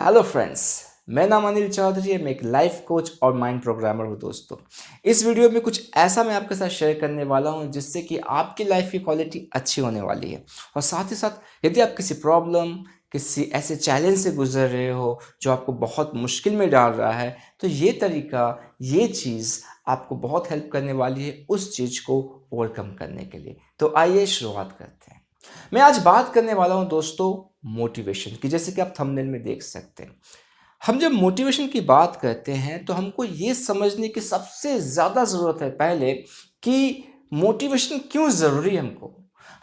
Hello friends. मैं नाम अनिल चौधरी है। मैं एक लाइफ कोच और माइंड प्रोग्रामर हूँ दोस्तों। इस वीडियो में कुछ ऐसा मैं आपके साथ शेयर करने वाला हूँ जिससे कि आपकी लाइफ की क्वालिटी अच्छी होने वाली है। और साथ ही साथ यदि आप किसी प्रॉब्लम, किसी ऐसे चैलेंज से गुजर रहे हो जो आपको बहुत मुश्किल में डाल रहा है, तो ये तरीका, ये चीज़ आपको बहुत हेल्प करने वाली है उस चीज़ को ओवरकम करने के लिए। तो आइए शुरुआत करते हैं। मैं आज बात करने वाला हूं दोस्तों मोटिवेशन की। जैसे कि आप थंबनेल में देख सकते हैं, हम जब मोटिवेशन की बात करते हैं तो हमको ये समझने की सबसे ज़्यादा ज़रूरत है पहले कि मोटिवेशन क्यों ज़रूरी है। हमको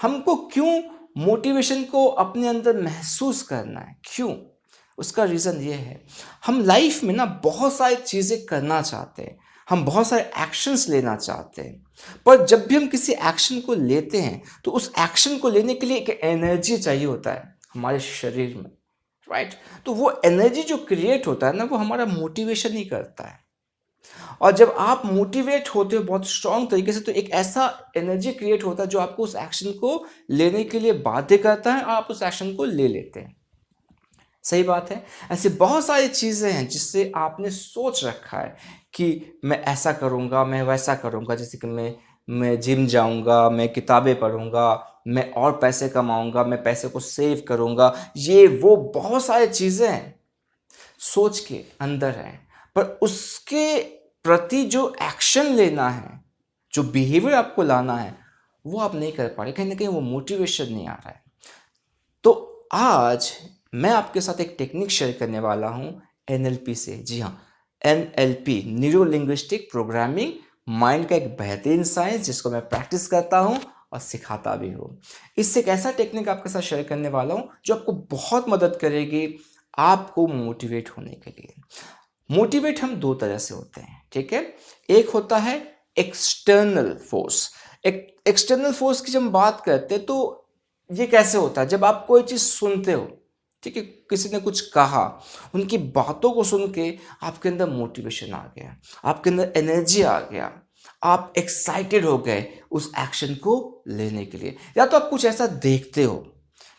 हमको क्यों मोटिवेशन को अपने अंदर महसूस करना है, क्यों? उसका रीज़न ये है, हम लाइफ में ना बहुत सारी चीज़ें करना चाहते हैं, हम बहुत सारे एक्शंस लेना चाहते हैं, पर जब भी हम किसी एक्शन को लेते हैं तो उस एक्शन को लेने के लिए एक एनर्जी चाहिए होता है हमारे शरीर में, राइट? तो वो एनर्जी जो क्रिएट होता है ना, वो हमारा मोटिवेशन ही करता है। और जब आप मोटिवेट होते हो बहुत स्ट्रांग तरीके से, तो एक ऐसा एनर्जी क्रिएट होता है जो आपको उस एक्शन को लेने के लिए बाध्य करता है और आप उस एक्शन को ले लेते हैं। सही बात है। ऐसी बहुत सारी चीज़ें हैं जिससे आपने सोच रखा है कि मैं ऐसा करूँगा, मैं वैसा करूँगा। जैसे कि मैं जिम जाऊँगा, मैं किताबें पढ़ूँगा, मैं और पैसे कमाऊँगा, मैं पैसे को सेव करूँगा। ये वो बहुत सारी चीज़ें हैं, सोच के अंदर हैं। पर उसके प्रति जो एक्शन लेना है, जो बिहेवियर आपको लाना है, वो आप नहीं कर पा रहे। कहीं न कहीं वो मोटिवेशन नहीं आ रहा है। तो आज मैं आपके साथ एक टेक्निक शेयर करने वाला हूं एनएलपी से। जी हाँ, NLP, neuro linguistic programming, mind का एक बेहतरीन साइंस जिसको मैं प्रैक्टिस करता हूं और सिखाता भी हूं। इससे एक ऐसा टेक्निक आपके साथ शेयर करने वाला हूं जो आपको बहुत मदद करेगी आपको मोटिवेट होने के लिए। मोटिवेट हम दो तरह से होते हैं, ठीक है? एक होता है एक्सटर्नल फोर्स। एक्सटर्नल फोर्स की जब हम बात करते हैं तो ये कैसे होता है? जब आप कोई चीज़ सुनते हो, ठीक है, किसी ने कुछ कहा, उनकी बातों को सुन के आपके अंदर मोटिवेशन आ गया, आपके अंदर एनर्जी आ गया, आप एक्साइटेड हो गए उस एक्शन को लेने के लिए। या तो आप कुछ ऐसा देखते हो,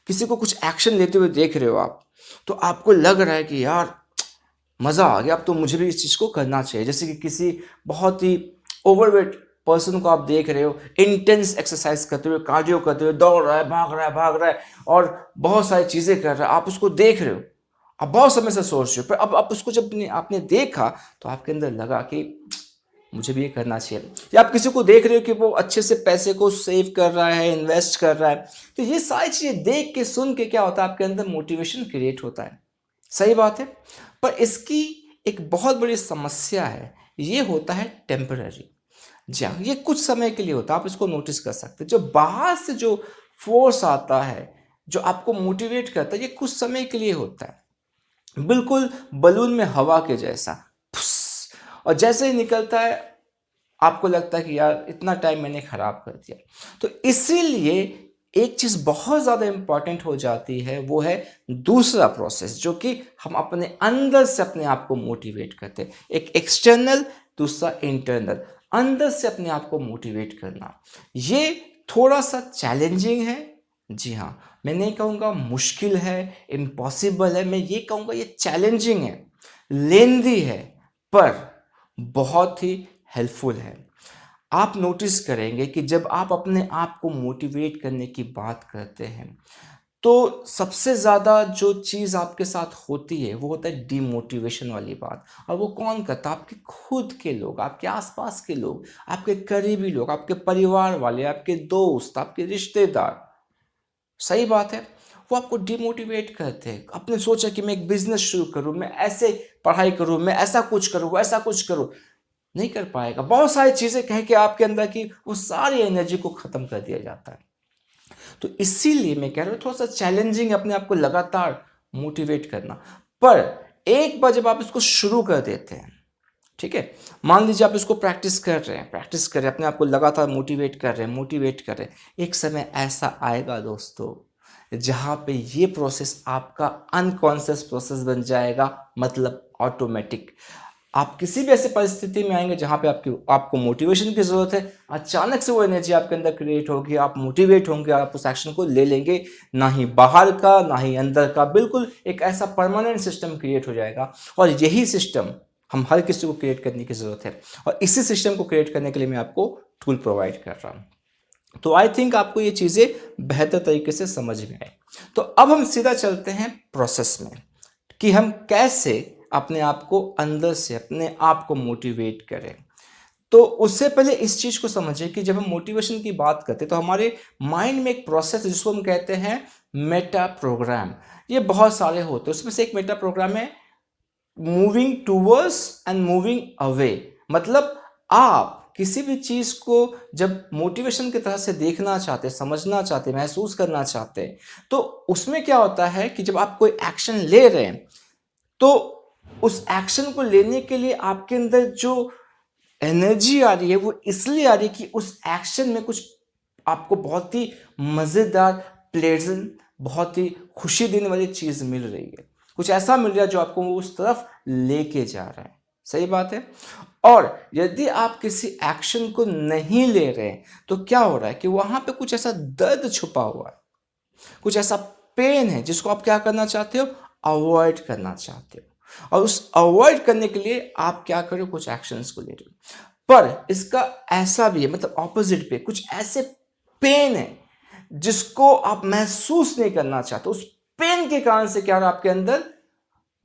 किसी को कुछ एक्शन लेते हुए देख रहे हो आप, तो आपको लग रहा है कि यार मज़ा आ गया, अब तो मुझे भी इस चीज़ को करना चाहिए। जैसे कि किसी बहुत ही ओवरवेट पर्सन को आप देख रहे हो, इंटेंस एक्सरसाइज करते हुए, कार्डियो करते हुए, दौड़ रहा है, भाग रहा है और बहुत सारी चीज़ें कर रहा है। आप उसको देख रहे हो, आप बहुत समय से सोच रहे हो, पर अब आप उसको जब आपने देखा तो आपके अंदर लगा कि मुझे भी ये करना चाहिए। या आप किसी को देख रहे हो कि वो अच्छे से पैसे को सेव कर रहा है, इन्वेस्ट कर रहा है, तो ये सारी चीज़ें देख के, सुन के क्या होता है, आपके अंदर मोटिवेशन क्रिएट होता है। सही बात है। पर इसकी एक बहुत बड़ी समस्या है, ये होता है टेम्पररी। जी हाँ, ये कुछ समय के लिए होता है, आप इसको नोटिस कर सकते हैं। जो बाहर से जो फोर्स आता है, जो आपको मोटिवेट करता है, ये कुछ समय के लिए होता है, बिल्कुल बलून में हवा के जैसा, फुस, और जैसे ही निकलता है आपको लगता है कि यार इतना टाइम मैंने खराब कर दिया। तो इसीलिए एक चीज़ बहुत ज़्यादा इम्पॉर्टेंट हो जाती है, वो है दूसरा प्रोसेस जो कि हम अपने अंदर से अपने आप को मोटिवेट करते हैं। एक एक्सटर्नल, दूसरा इंटरनल। अंदर से अपने आप को मोटिवेट करना, ये थोड़ा सा चैलेंजिंग है। जी हाँ, मैं नहीं कहूँगा मुश्किल है, इम्पॉसिबल है, मैं ये कहूँगा ये चैलेंजिंग है, लेंदी है, पर बहुत ही हेल्पफुल है। आप नोटिस करेंगे कि जब आप अपने आप को मोटिवेट करने की बात करते हैं तो सबसे ज़्यादा जो चीज़ आपके साथ होती है वो होता है डिमोटिवेशन वाली बात। और वो कौन करता है? आपके खुद के लोग, आपके आसपास के लोग, आपके करीबी लोग, आपके परिवार वाले, आपके दोस्त, आपके रिश्तेदार। सही बात है। वो आपको डिमोटिवेट करते हैं। आपने सोचा कि मैं एक बिजनेस शुरू करूं, मैं ऐसे पढ़ाई करूं, मैं ऐसा कुछ करूं, वैसा कुछ करूं, नहीं कर पाएगा। बहुत सारी चीज़ें कह के आपके अंदर की वो सारी एनर्जी को ख़त्म कर दिया जाता है। तो इसीलिए मैं कह रहा हूँ थोड़ा सा चैलेंजिंग अपने आप को लगातार मोटिवेट करना। पर एक बार जब आप इसको शुरू कर देते हैं, ठीक है, मान लीजिए आप इसको प्रैक्टिस कर रहे हैं, अपने आप को लगातार मोटिवेट कर रहे हैं, एक समय ऐसा आएगा दोस्तों जहाँ पे ये प्रोसेस आपका अनकॉन्शियस प्रोसेस बन जाएगा, मतलब ऑटोमेटिक। आप किसी भी ऐसी परिस्थिति में आएंगे जहाँ पे आपको मोटिवेशन की ज़रूरत है, अचानक से वो एनर्जी आपके अंदर क्रिएट होगी, आप मोटिवेट होंगे, आप उस एक्शन को ले लेंगे, ना ही बाहर का ना ही अंदर का, बिल्कुल एक ऐसा परमानेंट सिस्टम क्रिएट हो जाएगा। और यही सिस्टम हम हर किसी को क्रिएट करने की ज़रूरत है, और इसी सिस्टम को क्रिएट करने के लिए मैं आपको टूल प्रोवाइड कर रहा हूँ। तो आई थिंक आपको ये चीज़ें बेहतर तरीके से समझ में आए। तो अब हम सीधा चलते हैं प्रोसेस में कि हम कैसे अपने आप को अंदर से अपने आप को मोटिवेट करें। तो उससे पहले इस चीज़ को समझिए कि जब हम मोटिवेशन की बात करते हैं तो हमारे माइंड में एक प्रोसेस है जिसको हम कहते हैं मेटा प्रोग्राम। ये बहुत सारे होते हैं, उसमें से एक मेटा प्रोग्राम है moving towards and moving away. मतलब आप किसी भी चीज़ को जब मोटिवेशन की तरह से देखना चाहते, समझना चाहते, महसूस करना चाहते, तो उसमें क्या होता है कि जब आप कोई एक्शन ले रहे हैं तो उस एक्शन को लेने के लिए आपके अंदर जो एनर्जी आ रही है वो इसलिए आ रही है कि उस एक्शन में कुछ आपको बहुत ही मज़ेदार, प्लेजेंट, बहुत ही खुशी देने वाली चीज़ मिल रही है, कुछ ऐसा मिल रहा है जो आपको उस तरफ लेके जा रहा है। सही बात है। और यदि आप किसी एक्शन को नहीं ले रहे हैं तो क्या हो रहा है कि वहां पे कुछ ऐसा दर्द छुपा हुआ है, कुछ ऐसा पेन है जिसको आप क्या करना चाहते हो, अवॉइड करना चाहते हो। और उस अवॉइड करने के लिए आप क्या करो, कुछ एक्शंस को ले रहे हो। पर इसका ऐसा भी है, मतलब ऑपोजिट पे कुछ ऐसे पेन है जिसको आप महसूस नहीं करना चाहते। उस पेन के कारण से क्या हो रहा है, आपके अंदर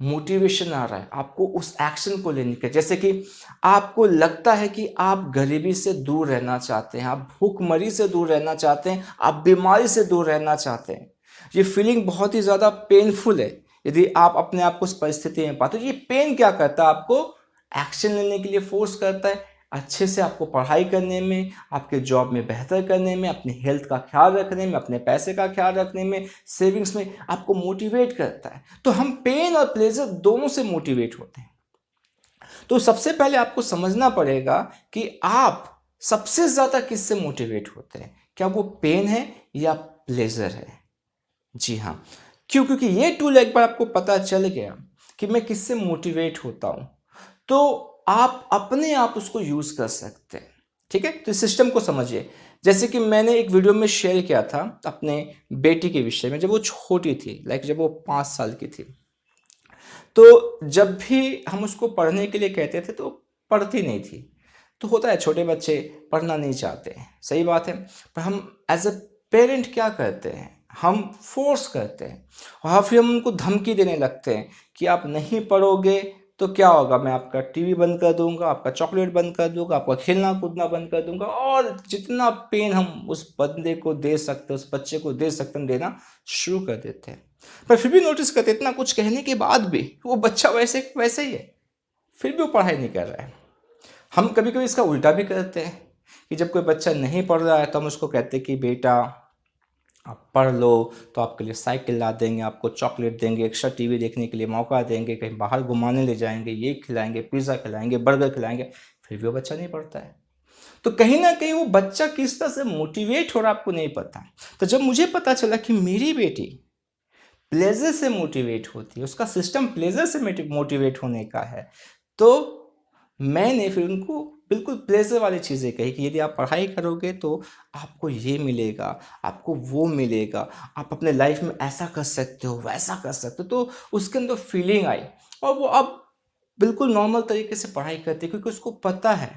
मोटिवेशन आ रहा है आपको उस एक्शन को लेने का। जैसे कि आपको लगता है कि आप गरीबी से दूर रहना चाहते हैं, आप भूखमरी से दूर रहना चाहते हैं, आप बीमारी से दूर रहना चाहते हैं। ये फीलिंग बहुत ही ज़्यादा पेनफुल है। यदि आप अपने आप को उस परिस्थिति में पाते हो, ये पेन क्या करता है, आपको एक्शन लेने के लिए फोर्स करता है, अच्छे से आपको पढ़ाई करने में, आपके जॉब में बेहतर करने में, अपनी हेल्थ का ख्याल रखने में, अपने पैसे का ख्याल रखने में, सेविंग्स में आपको मोटिवेट करता है। तो हम पेन और प्लेजर दोनों से मोटिवेट होते हैं। तो सबसे पहले आपको समझना पड़ेगा कि आप सबसे ज़्यादा किससे मोटिवेट होते हैं, क्या वो पेन है या प्लेजर है। जी हाँ। क्यों? क्योंकि ये टूल एक बार आपको पता चल गया कि मैं किससे मोटिवेट होता हूँ, तो आप अपने आप उसको यूज कर सकते हैं। ठीक है, तो इस सिस्टम को समझिए। जैसे कि मैंने एक वीडियो में शेयर किया था अपने बेटी के विषय में, जब वो छोटी थी, जब वो 5 साल की थी, तो जब भी हम उसको पढ़ने के लिए कहते थे तो पढ़ती नहीं थी। तो होता है, छोटे बच्चे पढ़ना नहीं चाहते, सही बात है। पर हम एज अ पेरेंट क्या करते हैं, हम फोर्स करते हैं और फिर हम उनको धमकी देने लगते हैं कि आप नहीं पढ़ोगे तो क्या होगा, मैं आपका टीवी बंद कर दूंगा, आपका चॉकलेट बंद कर दूंगा, आपका खेलना कूदना बंद कर दूंगा। और जितना पेन हम उस बंदे को दे सकते, उस बच्चे को दे सकते, हम देना शुरू कर देते हैं। पर फिर भी नोटिस करते, इतना कुछ कहने के बाद भी वो बच्चा वैसे वैसे ही है, फिर भी वो पढ़ाई नहीं कर रहा है। हम कभी कभी इसका उल्टा भी करते हैं कि जब कोई बच्चा नहीं पढ़ रहा है तो हम उसको कहते हैं कि बेटा आप पढ़ लो, तो आपके लिए साइकिल ला देंगे, आपको चॉकलेट देंगे, एक्स्ट्रा टीवी देखने के लिए मौका देंगे, कहीं बाहर घुमाने ले जाएंगे, ये खिलाएंगे, पिज़्ज़ा खिलाएंगे, बर्गर खिलाएंगे। फिर भी वो बच्चा नहीं पढ़ता है। तो कहीं ना कहीं वो बच्चा किस तरह से मोटिवेट हो रहा है आपको नहीं पता। तो जब मुझे पता चला कि मेरी बेटी प्लेजर से मोटिवेट होती है, उसका सिस्टम प्लेजर से मोटिवेट होने का है, तो मैंने फिर उनको बिल्कुल प्लेजर वाली चीज़ें कही कि यदि आप पढ़ाई करोगे तो आपको ये मिलेगा, आपको वो मिलेगा, आप अपने लाइफ में ऐसा कर सकते हो, वैसा कर सकते हो। तो उसके अंदर फीलिंग आई और वो अब बिल्कुल नॉर्मल तरीके से पढ़ाई करती है, क्योंकि उसको पता है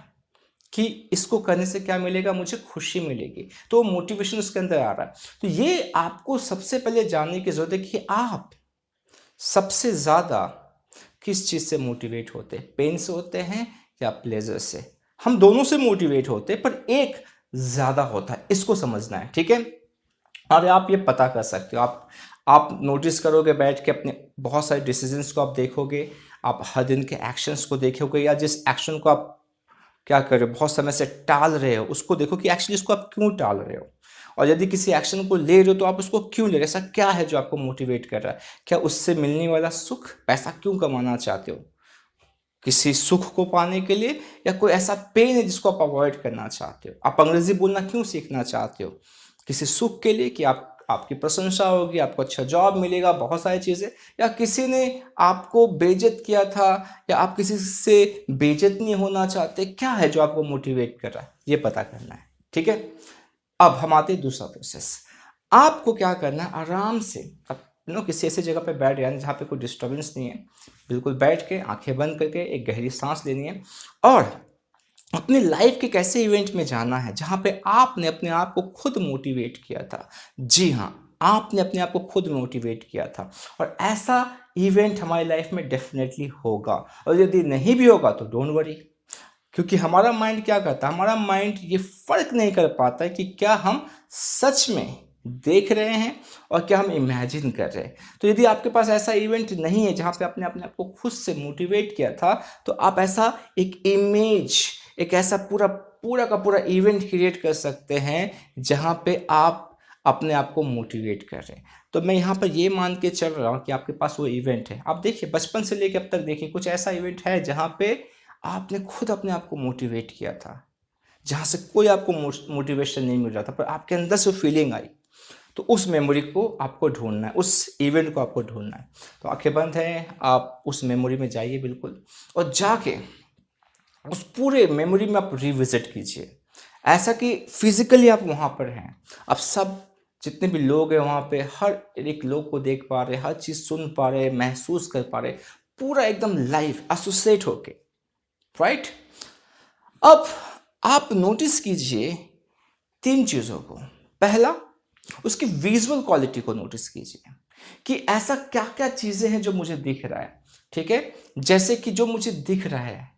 कि इसको करने से क्या मिलेगा, मुझे खुशी मिलेगी। तो मोटिवेशन उसके अंदर आ रहा है। तो ये आपको सबसे पहले जानने की जरूरत है कि आप सबसे ज़्यादा किस चीज़ से मोटिवेट होते हैं, पेन से होते हैं या प्लेजर से। हम दोनों से मोटिवेट होते हैं, पर एक ज़्यादा होता है, इसको समझना है। ठीक है, और आप ये पता कर सकते हो, आप नोटिस करोगे बैठ के अपने बहुत सारे डिसीजंस को आप देखोगे, आप हर दिन के एक्शंस को देखोगे, या जिस एक्शन को आप क्या कर रहे हो, बहुत समय से टाल रहे हो, उसको देखो कि एक्चुअली इसको आप क्यों टाल रहे हो। और यदि किसी एक्शन को ले रहे हो तो आप उसको क्यों ले रहे हो, ऐसा क्या है जो आपको मोटिवेट कर रहा है। क्या उससे मिलने वाला सुख, पैसा क्यों कमाना चाहते हो, किसी सुख को पाने के लिए, या कोई ऐसा पेन है जिसको आप अवॉइड करना चाहते हो। आप अंग्रेजी बोलना क्यों सीखना चाहते हो, किसी सुख के लिए कि आप आपकी प्रशंसा होगी, आपको अच्छा जॉब मिलेगा, बहुत सारी चीज़ें, या किसी ने आपको बेइज्जत किया था, या आप किसी से बेइज्जत नहीं होना चाहते, क्या है जो आपको मोटिवेट कर रहा है, ये पता करना है। ठीक है, अब हम आते हैं दूसरा प्रोसेस। आपको क्या करना है, आराम से किसी ऐसी जगह पे बैठ जाना जहाँ पे कोई डिस्टर्बेंस नहीं है, बिल्कुल बैठ के आंखें बंद करके एक गहरी सांस लेनी है, और अपनी लाइफ के एक ऐसे इवेंट में जाना है जहाँ पे आपने अपने आप को खुद मोटिवेट किया था। जी हाँ, आपने अपने आप को खुद मोटिवेट किया था, और ऐसा इवेंट हमारी लाइफ में डेफिनेटली होगा। और यदि नहीं भी होगा तो डोंट वरी, क्योंकि हमारा माइंड क्या करता है, हमारा माइंड ये फर्क नहीं कर पाता है कि क्या हम सच में देख रहे हैं और क्या हम इमेजिन कर रहे हैं। तो यदि आपके पास ऐसा इवेंट नहीं है जहाँ पे आपने अपने आप को खुद से मोटिवेट किया था, तो आप ऐसा एक इमेज, एक ऐसा पूरा पूरा का पूरा इवेंट क्रिएट कर सकते हैं जहाँ पे आप अपने आप को मोटिवेट कर रहे हैं। तो मैं यहाँ पर ये मान के चल रहा हूँ कि आपके पास वो इवेंट है। आप देखिए, बचपन से लेकर अब तक देखिए, कुछ ऐसा इवेंट है जहाँ पे आपने खुद अपने आप को मोटिवेट किया था, जहाँ से कोई आपको मोटिवेशन नहीं मिल रहा था, पर आपके अंदर से फीलिंग आई। तो उस मेमोरी को आपको ढूंढना है, उस इवेंट को आपको ढूंढना है। तो आंखें बंद हैं, आप उस मेमोरी में जाइए बिल्कुल, और जाके उस पूरे मेमोरी में आप रिविजिट कीजिए, ऐसा कि फिजिकली आप वहाँ पर हैं। आप सब जितने भी लोग हैं वहाँ पे, हर एक लोग को देख पा रहे, हर चीज़ सुन पा रहे, महसूस कर पा रहे, पूरा एकदम लाइव एसोसिएट होके, राइट। अब आप नोटिस कीजिए 3 चीज़ों को। पहला, उसकी विजुअल क्वालिटी को नोटिस कीजिए कि ऐसा क्या क्या चीज़ें हैं जो मुझे दिख रहा है। ठीक है, जैसे कि जो मुझे दिख रहा है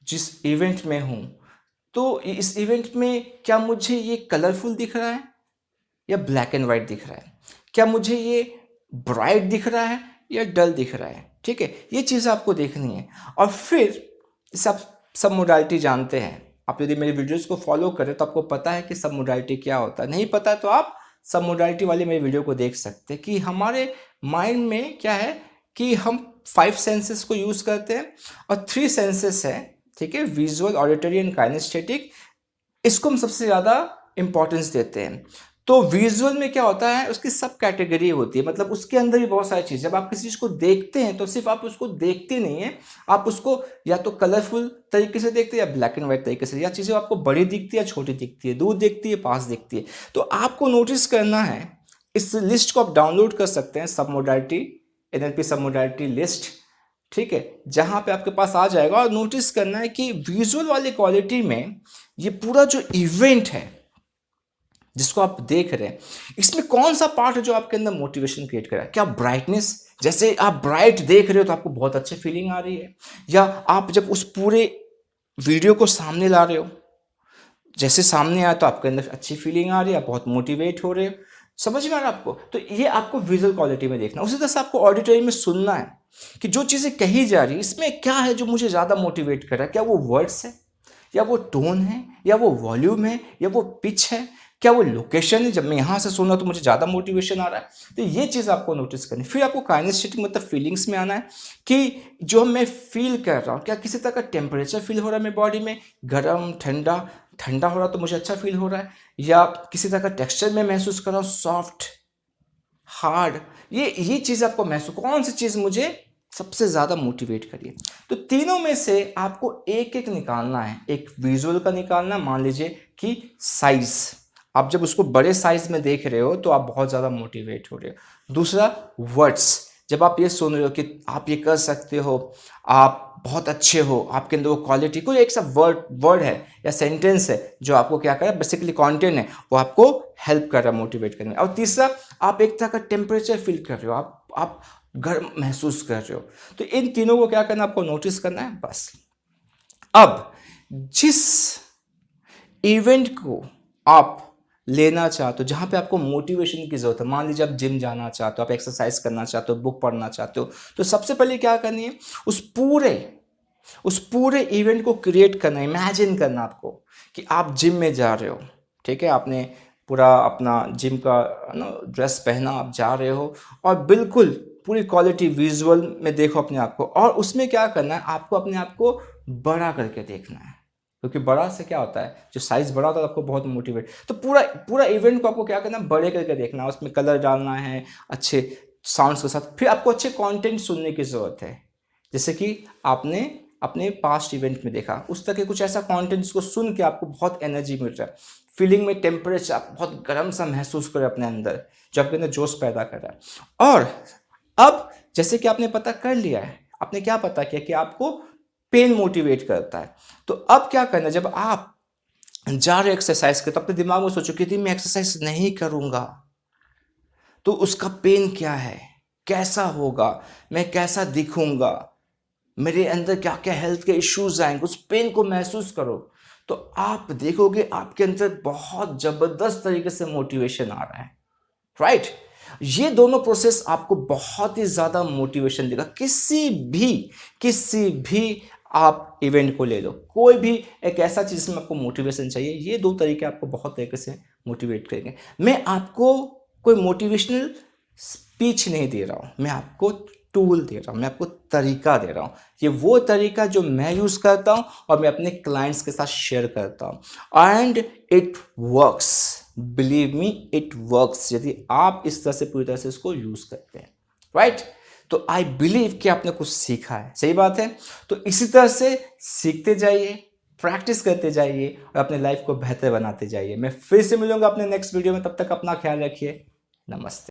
जिस इवेंट में हूँ, तो इस इवेंट में क्या मुझे ये कलरफुल दिख रहा है या ब्लैक एंड वाइट दिख रहा है, क्या मुझे ये ब्राइट दिख रहा है या डल दिख रहा है। ठीक है, ये चीज़ आपको देखनी है। और फिर जैसे आप सब मोडालिटी जानते हैं, आप यदि मेरे वीडियोस को फॉलो करें तो आपको पता है कि सब मोडालिटी क्या होता है। नहीं पता तो आप सब मोडालिटी वाले मेरे वीडियो को देख सकते हैं कि हमारे माइंड में क्या है कि हम 5 सेंसेस को यूज़ करते हैं, और 3 सेंसेस हैं। ठीक है, विजुअल, ऑडिटरी एंड काइनेस्थेटिक, इसको हम सबसे ज़्यादा इंपॉर्टेंस देते हैं। तो विजुअल में क्या होता है, उसकी सब कैटेगरी होती है, मतलब उसके अंदर भी बहुत सारी चीज़। जब आप किसी चीज़ को देखते हैं तो सिर्फ आप उसको देखते नहीं हैं, आप उसको या तो कलरफुल तरीके से देखते हैं या ब्लैक एंड वाइट तरीके से, या चीज़ें आपको बड़ी दिखती है या छोटी दिखती है, दूर दिखती है, पास दिखती है। तो आपको नोटिस करना है, इस लिस्ट को आप डाउनलोड कर सकते हैं, सब मोडालिटी, NLP सब मोडालिटी लिस्ट। ठीक है, जहाँ पे आपके पास आ जाएगा, और नोटिस करना है कि विजुअल वाली क्वालिटी में ये पूरा जो इवेंट है जिसको आप देख रहे हैं, इसमें कौन सा पार्ट है जो आपके अंदर मोटिवेशन क्रिएट कर रहा है। क्या ब्राइटनेस, जैसे आप ब्राइट देख रहे हो तो आपको बहुत अच्छी फीलिंग आ रही है, या आप जब उस पूरे वीडियो को सामने ला रहे हो, जैसे सामने आया तो आपके अंदर अच्छी फीलिंग आ रही है, आप बहुत मोटिवेट हो रहे हो। समझ में आ रहा है आपको? तो ये आपको विजुअल क्वालिटी में देखना। उसी तरह से आपको ऑडिटरी में सुनना है कि जो चीज़ें कही जा रही है इसमें क्या है जो मुझे ज़्यादा मोटिवेट कर रहा है। क्या वो वर्ड्स है, या वो टोन है, या वो वॉल्यूम है, या वो पिच है, क्या वो लोकेशन है, जब मैं यहाँ से सुन रहा हूँ तो मुझे ज़्यादा मोटिवेशन आ रहा है। तो ये चीज़ आपको नोटिस करनी। फिर आपको काइनेस्थेटिक मतलब फीलिंग्स में आना है कि जो मैं फील कर रहा हूँ, क्या किसी तरह का टेम्परेचर फील हो रहा है मेरी बॉडी में, गर्म, ठंडा, ठंडा हो रहा तो मुझे अच्छा फील हो रहा है, या किसी तरह का टेक्सचर में महसूस कर रहा हूँ, सॉफ्ट, हार्ड, ये चीज़ आपको महसूस, कौन सी चीज़ मुझे सबसे ज़्यादा मोटिवेट करिए। तो तीनों में से आपको एक एक निकालना है। एक विजुअल का निकालना, मान लीजिए कि साइज, आप जब उसको बड़े साइज में देख रहे हो तो आप बहुत ज़्यादा मोटिवेट हो रहे हो। दूसरा वर्ड्स, जब आप ये सुन रहे हो कि आप ये कर सकते हो, आप बहुत अच्छे हो, आपके अंदर वो क्वालिटी, कोई एक सा वर्ड है या सेंटेंस है जो आपको क्या कर रहा है, बेसिकली कंटेंट है, वो आपको हेल्प कर रहा है मोटिवेट करने में। और तीसरा, आप एक तरह का टेम्परेचर फील कर रहे हो, आप गर्म महसूस कर रहे हो। तो इन तीनों को क्या करना, आपको नोटिस करना है बस। अब जिस इवेंट को आप लेना चाहते हो, जहाँ पे आपको मोटिवेशन की जरूरत है, मान लीजिए आप जिम जाना चाहते हो, आप एक्सरसाइज करना चाहते हो, बुक पढ़ना चाहते हो, तो सबसे पहले क्या करनी है, उस पूरे इवेंट को क्रिएट करना, इमेजिन करना आपको कि आप जिम में जा रहे हो। ठीक है, आपने पूरा अपना जिम का ड्रेस पहना, आप जा रहे हो, और बिल्कुल पूरी क्वालिटी विजुअल में देखो अपने आप को, और उसमें क्या करना है, आपको अपने आप को बड़ा करके देखना है। क्योंकि बड़ा से क्या होता है, जो साइज बड़ा होता है आपको बहुत मोटिवेट, तो पूरा पूरा इवेंट को आपको क्या करना है, बड़े करके देखना है, उसमें कलर डालना है अच्छे साउंड्स के साथ। फिर आपको अच्छे कंटेंट सुनने की ज़रूरत है, जैसे कि आपने अपने पास्ट इवेंट में देखा, उस तरह के कुछ ऐसा कंटेंट जिसको सुन के आपको बहुत एनर्जी मिल रहा है, फीलिंग में टेम्परेचर आप बहुत गर्म सा महसूस करें अपने अंदर, जो आपके अंदर जोश पैदा कर रहा है। और अब जैसे कि आपने पता कर लिया है, आपने क्या पता किया कि आपको पेन मोटिवेट करता है, तो अब क्या करना है, जब आप जा रहे एक्सरसाइज करते तो अपने दिमाग में सोचो कि यदि मैं एक्सरसाइज नहीं करूंगा तो उसका पेन क्या है, कैसा होगा, मैं कैसा दिखूंगा, मेरे अंदर क्या क्या हेल्थ के इश्यूज आएंगे, उस पेन को महसूस करो, तो आप देखोगे आपके अंदर बहुत जबरदस्त तरीके से मोटिवेशन आ रहा है, राइट। ये दोनों प्रोसेस आपको बहुत ही ज़्यादा मोटिवेशन देगा। किसी भी आप इवेंट को ले लो, कोई भी एक ऐसा चीज़ में आपको मोटिवेशन चाहिए, ये दो तरीके आपको बहुत तरीके से मोटिवेट करेंगे। मैं आपको कोई मोटिवेशनल स्पीच नहीं दे रहा हूँ, मैं आपको टूल दे रहा हूँ, मैं आपको तरीका दे रहा हूँ। ये वो तरीका जो मैं यूज़ करता हूँ और मैं अपने क्लाइंट्स के साथ शेयर करता हूँ, and it works, believe me it works, यदि आप इस तरह से पूरी तरह से इसको यूज़ करते हैं, राइट। तो आई बिलीव कि आपने कुछ सीखा है, सही बात है। तो इसी तरह से सीखते जाइए, प्रैक्टिस करते जाइए और अपने लाइफ को बेहतर बनाते जाइए। मैं फिर से मिलूंगा अपने नेक्स्ट वीडियो में, तब तक अपना ख्याल रखिए। नमस्ते।